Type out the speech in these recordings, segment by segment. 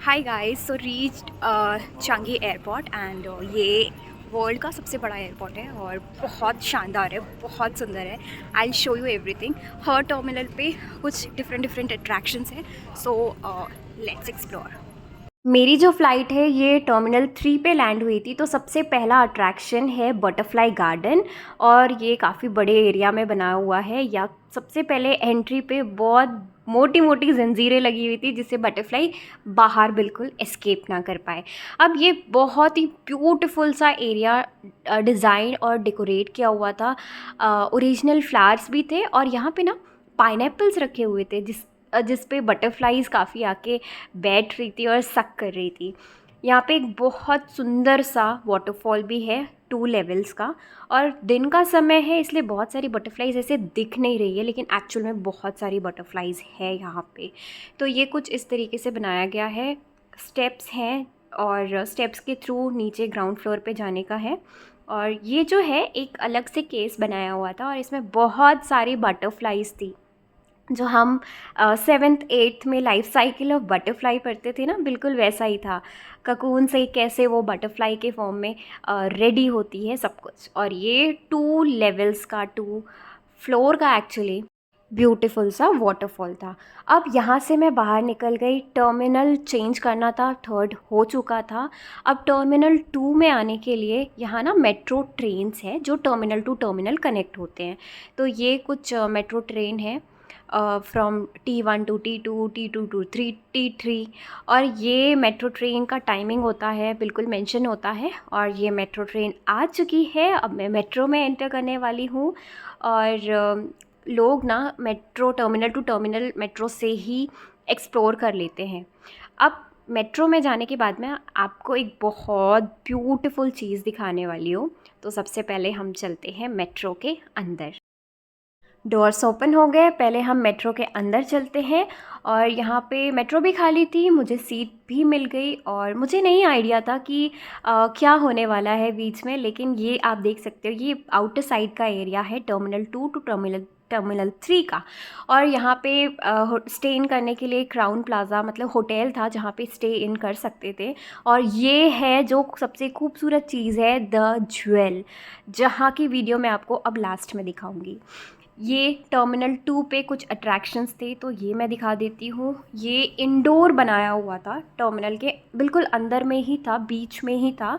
Hi guys, so reached Changi airport and ये world का सबसे बड़ा एयरपोर्ट है और बहुत शानदार है, बहुत सुंदर है। I show you everything. Her terminal पे कुछ डिफरेंट डिफरेंट अट्रैक्शंस हैं, सो लेट्स एक्सप्लोर। मेरी जो फ़्लाइट है ये टर्मिनल 3 पे लैंड हुई थी। तो सबसे पहला अट्रैक्शन है बटरफ्लाई गार्डन, और ये काफ़ी बड़े एरिया में बना हुआ है। या सबसे पहले एंट्री पे बहुत मोटी मोटी जंजीरें लगी हुई थी जिससे बटरफ्लाई बाहर बिल्कुल एस्केप ना कर पाए। अब ये बहुत ही ब्यूटीफुल सा एरिया डिज़ाइन और डेकोरेट किया हुआ था। ओरिजिनल फ्लावर्स भी थे और यहाँ पे ना पाइनएप्पल्स रखे हुए थे जिस पे बटरफ्लाइज काफ़ी आके बैठ रही थी और सक कर रही थी। यहाँ पे एक बहुत सुंदर सा वाटरफॉल भी है 2 लेवल्स का, और दिन का समय है इसलिए बहुत सारी बटरफ्लाइज ऐसे दिख नहीं रही है, लेकिन एक्चुअल में बहुत सारी बटरफ्लाइज है यहाँ पे। तो ये कुछ इस तरीके से बनाया गया है। स्टेप्स हैं और स्टेप्स के थ्रू नीचे ग्राउंड फ्लोर पे जाने का है। और ये जो है एक अलग से केस बनाया हुआ था और इसमें बहुत सारी बटरफ्लाइज थी जो हम 7th 8th में लाइफ साइकिल ऑफ बटरफ्लाई पढ़ते थे ना, बिल्कुल वैसा ही था। ककून से कैसे वो बटरफ्लाई के फॉर्म में रेडी होती है सब कुछ। और ये 2 लेवल्स का 2 फ्लोर का एक्चुअली ब्यूटीफुल सा वाटरफॉल था। अब यहाँ से मैं बाहर निकल गई, टर्मिनल चेंज करना था, 3rd हो चुका था। अब टर्मिनल 2 में आने के लिए यहाँ ना मेट्रो ट्रेन्स हैं जो टर्मिनल टू टर्मिनल कनेक्ट होते हैं। तो ये कुछ मेट्रो ट्रेन है from T1 to T2, T2 to T3। और ये मेट्रो ट्रेन का टाइमिंग होता है, बिल्कुल मेंशन होता है। और ये मेट्रो ट्रेन आ चुकी है, अब मैं मेट्रो में एंटर करने वाली हूँ। और लोग ना metro terminal to terminal metro से ही एक्सप्लोर कर लेते हैं। अब मेट्रो में जाने के बाद मैं आपको एक बहुत ब्यूटीफुल चीज़ दिखाने वाली हूँ। तो सबसे पहले हम चलते हैं मेट्रो के अंदर। डोर्स ओपन हो गए, पहले हम मेट्रो के अंदर चलते हैं। और यहाँ पे मेट्रो भी खाली थी, मुझे सीट भी मिल गई। और मुझे नहीं आइडिया था कि क्या होने वाला है बीच में, लेकिन ये आप देख सकते हो ये आउटर साइड का एरिया है टर्मिनल 2 टू टर्मिनल 3 का। और यहाँ पे स्टे इन करने के लिए क्राउन प्लाज़ा मतलब होटल था जहाँ पे स्टे इन कर सकते थे। और ये है जो सबसे खूबसूरत चीज़ है, द ज्वेल, जहाँ की वीडियो मैं आपको अब लास्ट में दिखाऊंगी। ये टर्मिनल 2 पे कुछ अट्रैक्शंस थे तो ये मैं दिखा देती हूँ। ये इंडोर बनाया हुआ था, टर्मिनल के बिल्कुल अंदर में ही था, बीच में ही था।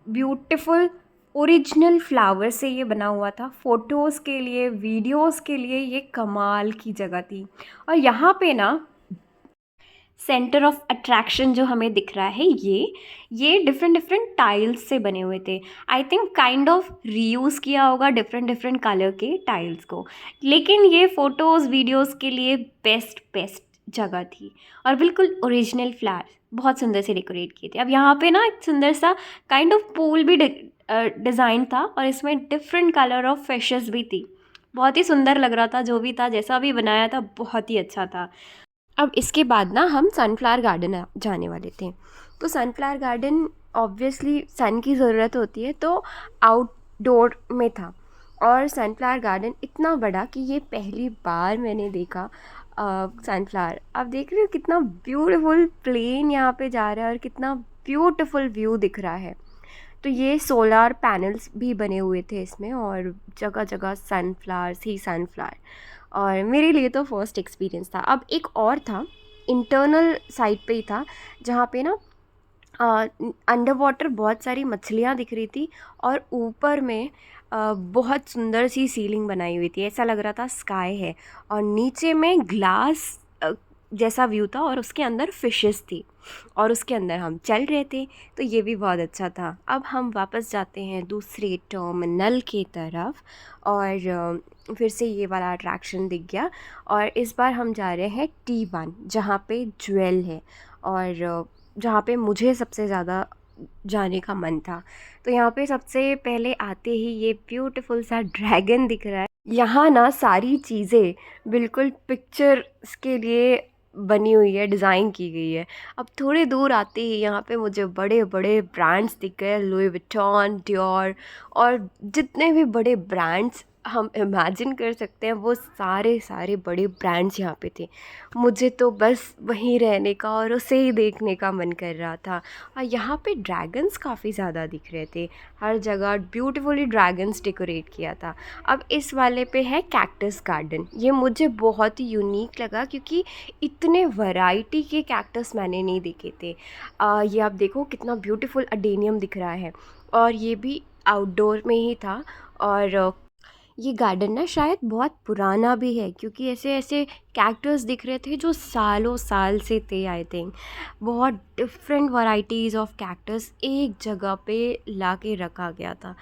ब्यूटीफुल ओरिजिनल फ्लावर से ये बना हुआ था। फ़ोटोज़ के लिए, वीडियोज़ के लिए ये कमाल की जगह थी। और यहाँ पे ना सेंटर ऑफ अट्रैक्शन जो हमें दिख रहा है ये डिफरेंट डिफरेंट टाइल्स से बने हुए थे। I think kind of reuse किया होगा डिफरेंट डिफरेंट कलर के टाइल्स को, लेकिन ये फ़ोटोज़ वीडियोज़ के लिए बेस्ट जगह थी। और बिल्कुल ओरिजिनल फ्लावर बहुत सुंदर से डेकोरेट किए थे। अब यहाँ पे ना एक सुंदर सा काइंड ऑफ पूल भी डिज़ाइन था और इसमें डिफरेंट कलर ऑफ फिशेस भी थी। बहुत ही सुंदर लग रहा था, जो भी था जैसा भी बनाया था बहुत ही अच्छा था। अब इसके बाद ना हम सनफ्लावर गार्डन जाने वाले थे। तो सनफ्लावर गार्डन ऑब्वियसली सन की ज़रूरत होती है, तो आउटडोर में था। और सनफ्लावर गार्डन इतना बड़ा कि ये पहली बार मैंने देखा सनफ्लावर। आप देख रहे हो कितना ब्यूटीफुल प्लेन यहाँ पे जा रहा है और कितना ब्यूटीफुल व्यू दिख रहा है। तो ये सोलर पैनल्स भी बने हुए थे इसमें और जगह जगह सनफ्लावर्स ही सनफ्लावर। और मेरे लिए तो फर्स्ट एक्सपीरियंस था। अब एक और था, इंटरनल साइड पे ही था, जहाँ पे ना अंडर वाटर बहुत सारी मछलियाँ दिख रही थी। और ऊपर में बहुत सुंदर सी सीलिंग बनाई हुई थी, ऐसा लग रहा था स्काई है। और नीचे में ग्लास जैसा व्यू था और उसके अंदर फिशेस थी और उसके अंदर हम चल रहे थे। तो ये भी बहुत अच्छा था। अब हम वापस जाते हैं दूसरे टर्मिनल की तरफ और फिर से ये वाला अट्रैक्शन दिख गया। और इस बार हम जा रहे हैं T1 जहाँ पे ज्वेल है और जहाँ पे मुझे सबसे ज़्यादा जाने का मन था। तो यहाँ पे सबसे पहले आते ही ये ब्यूटीफुल सा ड्रैगन दिख रहा है। यहाँ ना सारी चीज़ें बिल्कुल पिक्चर्स के लिए बनी हुई है, डिज़ाइन की गई है। अब थोड़े दूर आते ही यहाँ पे मुझे बड़े बड़े ब्रांड्स दिख गए, लुई विटॉन, डियोर और जितने भी बड़े ब्रांड्स हम इमेजिन कर सकते हैं वो सारे सारे बड़े ब्रांड्स यहाँ पे थे। मुझे तो बस वहीं रहने का और उसे ही देखने का मन कर रहा था। और यहाँ पे ड्रैगन्स काफ़ी ज़्यादा दिख रहे थे, हर जगह ब्यूटीफुली ड्रैगन्स डेकोरेट किया था। अब इस वाले पे है कैक्टस गार्डन। ये मुझे बहुत ही यूनिक लगा क्योंकि इतने वैरायटी के कैक्टस मैंने नहीं देखे थे। ये आप देखो कितना ब्यूटीफुल अडेनियम दिख रहा है, और ये भी आउटडोर में ही था। और ये गार्डन ना शायद बहुत पुराना भी है क्योंकि ऐसे ऐसे कैक्टस दिख रहे थे जो सालों साल से थे। आई थिंक बहुत डिफरेंट वैराइटीज़ ऑफ कैक्टस एक जगह पे ला के रखा गया था।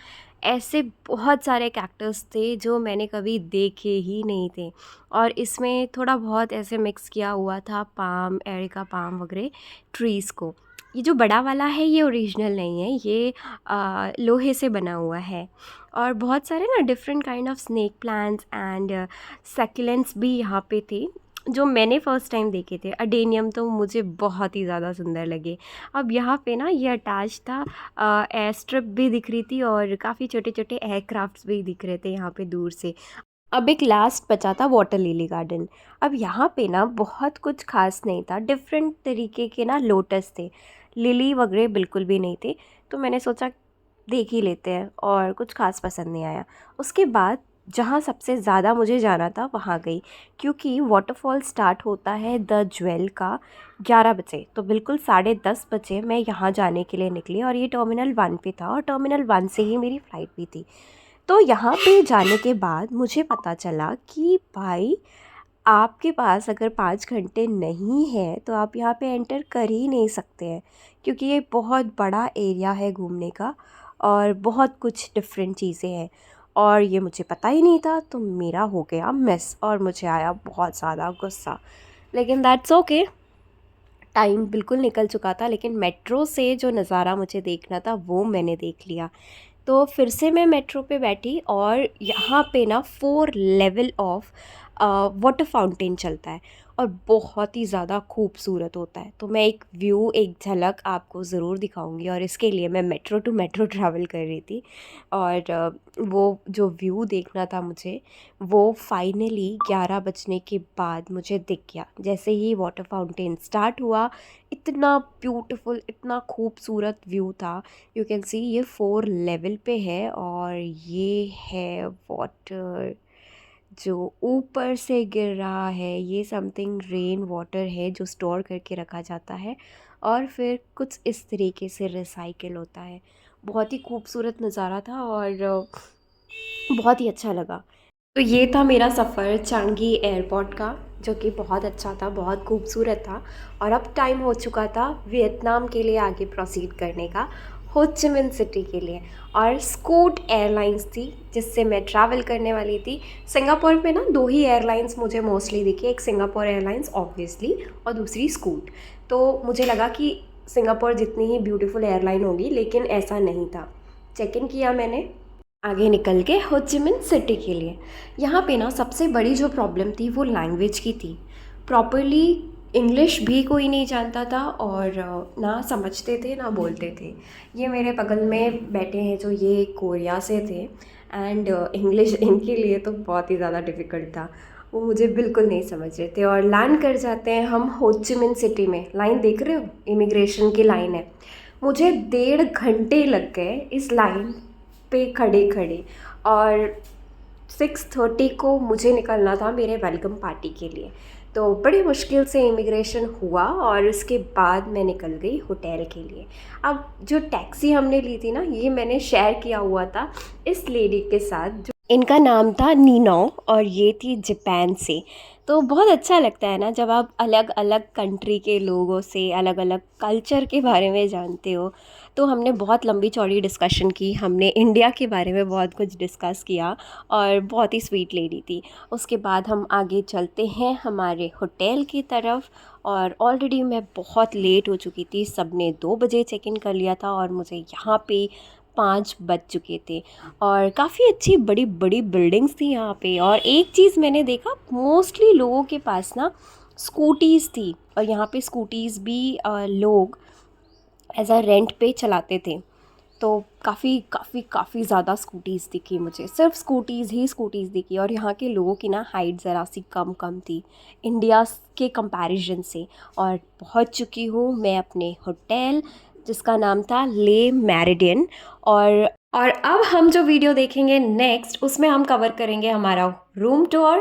ऐसे बहुत सारे कैक्टस थे जो मैंने कभी देखे ही नहीं थे, और इसमें थोड़ा बहुत ऐसे मिक्स किया हुआ था पाम, एरिका पाम वगैरह ट्रीज़ को। ये जो बड़ा वाला है ये ओरिजिनल नहीं है, ये लोहे से बना हुआ है। और बहुत सारे ना different kind of snake plants and succulents भी यहाँ पे थे जो मैंने फ़र्स्ट टाइम देखे थे। अडेनियम तो मुझे बहुत ही ज़्यादा सुंदर लगे। अब यहाँ पे ना ये अटैच था, एयर स्ट्रिप भी दिख रही थी और काफ़ी छोटे छोटे एयरक्राफ्ट्स भी दिख रहे थे यहाँ पे दूर से। अब एक लास्ट बचा था वाटर लिली गार्डन। अब यहाँ पे ना बहुत कुछ खास नहीं था, डिफरेंट तरीके के ना लोटस थे, लिली वगैरह बिल्कुल भी नहीं थे। तो मैंने सोचा देख ही लेते हैं, और कुछ खास पसंद नहीं आया। उसके बाद जहाँ सबसे ज़्यादा मुझे जाना था वहाँ गई, क्योंकि वाटरफॉल स्टार्ट होता है द ज्वेल का 11 बजे। तो बिल्कुल 10:30 बजे मैं यहाँ जाने के लिए निकली, और ये टर्मिनल 1 पे था और टर्मिनल 1 से ही मेरी फ़्लाइट भी थी। तो यहाँ पे जाने के बाद मुझे पता चला कि भाई आपके पास अगर 5 घंटे नहीं है तो आप यहाँ पे एंटर कर ही नहीं सकते हैं, क्योंकि ये बहुत बड़ा एरिया है घूमने का और बहुत कुछ डिफरेंट चीज़ें हैं। और ये मुझे पता ही नहीं था, तो मेरा हो गया मिस और मुझे आया बहुत ज़्यादा गुस्सा। लेकिन दैट्स ओके, टाइम बिल्कुल निकल चुका था, लेकिन मेट्रो से जो नज़ारा मुझे देखना था वो मैंने देख लिया। तो फिर से मैं मेट्रो पे बैठी, और यहाँ पे ना 4 लेवल ऑफ वाटर फाउंटेन चलता है और बहुत ही ज़्यादा खूबसूरत होता है। तो मैं एक व्यू, एक झलक आपको ज़रूर दिखाऊंगी, और इसके लिए मैं मेट्रो टू मेट्रो ट्रैवल कर रही थी। और वो जो व्यू देखना था मुझे, वो फाइनली 11 बजने के बाद मुझे दिख गया। जैसे ही वाटर फाउंटेन स्टार्ट हुआ, इतना ब्यूटीफुल, इतना खूबसूरत व्यू था। यू कैन सी ये 4 लेवल पे है, और ये है वाटर जो ऊपर से गिर रहा है। ये समथिंग रेन वाटर है जो स्टोर करके रखा जाता है और फिर कुछ इस तरीके से रिसाइकिल होता है। बहुत ही खूबसूरत नज़ारा था और बहुत ही अच्छा लगा। तो ये था मेरा सफ़र चांगी एयरपोर्ट का, जो कि बहुत अच्छा था, बहुत खूबसूरत था। और अब टाइम हो चुका था वियतनाम के लिए आगे प्रोसीड करने का, हो ची मिन सिटी के लिए। और स्कूट एयरलाइंस थी जिससे मैं ट्रैवल करने वाली थी। सिंगापुर में ना 2 ही एयरलाइंस मुझे मोस्टली दिखी, एक सिंगापुर एयरलाइंस ऑब्वियसली और दूसरी स्कूट। तो मुझे लगा कि सिंगापुर जितनी ही ब्यूटीफुल एयरलाइन होगी, लेकिन ऐसा नहीं था। चेक इन किया मैंने, आगे निकल के हो ची मिन सिटी के लिए। यहाँ पे ना सबसे बड़ी जो प्रॉब्लम थी वो लैंग्वेज की थी। प्रॉपरली इंग्लिश भी कोई नहीं जानता था, और ना समझते थे ना बोलते थे। ये मेरे बगल में बैठे हैं जो ये कोरिया से थे, एंड इंग्लिश इनके लिए तो बहुत ही ज़्यादा डिफ़िकल्ट था, वो मुझे बिल्कुल नहीं समझ रहे थे। और लैंड कर जाते हैं हम हो ची मिन सिटी में। लाइन देख रहे हो, इमिग्रेशन की लाइन है। मुझे 1.5 घंटे लग गए इस लाइन पे खड़े खड़े, और 6:30 को मुझे निकलना था मेरे वेलकम पार्टी के लिए। तो बड़ी मुश्किल से इमिग्रेशन हुआ और उसके बाद मैं निकल गई होटल के लिए। अब जो टैक्सी हमने ली थी ना, ये मैंने शेयर किया हुआ था इस लेडी के साथ, जो इनका नाम था नीनो, और ये थी जापान से। तो बहुत अच्छा लगता है ना जब आप अलग अलग कंट्री के लोगों से, अलग अलग कल्चर के बारे में जानते हो। तो हमने बहुत लंबी चौड़ी डिस्कशन की, हमने इंडिया के बारे में बहुत कुछ डिस्कस किया, और बहुत ही स्वीट लेडी थी। उसके बाद हम आगे चलते हैं हमारे होटल की तरफ, और ऑलरेडी मैं बहुत लेट हो चुकी थी। सब ने 2 बजे चेक इन कर लिया था और मुझे यहाँ पे 5 बज चुके थे। और काफ़ी अच्छी बड़ी बड़ी बिल्डिंग्स थी यहाँ पे। और एक चीज़ मैंने देखा, मोस्टली लोगों के पास ना स्कूटीज़ थी, और यहाँ पे स्कूटीज़ भी लोग एज अ रेंट पे चलाते थे। तो काफ़ी ज़्यादा स्कूटीज़ दिखी मुझे, सिर्फ स्कूटीज़ दिखी। और यहाँ के लोगों की ना हाइट ज़रा सी कम थी इंडिया के कंपैरिजन से। और पहुँच चुकी हूँ मैं अपने होटल, जिसका नाम था ले मेरिडियन। और अब हम जो वीडियो देखेंगे नेक्स्ट, उसमें हम कवर करेंगे हमारा room tour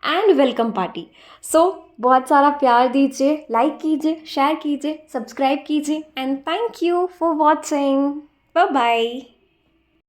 and welcome party. So बहुत सारा प्यार दीजिए, लाइक कीजिए, शेयर कीजिए, सब्सक्राइब कीजिए and thank you for watching. Bye bye.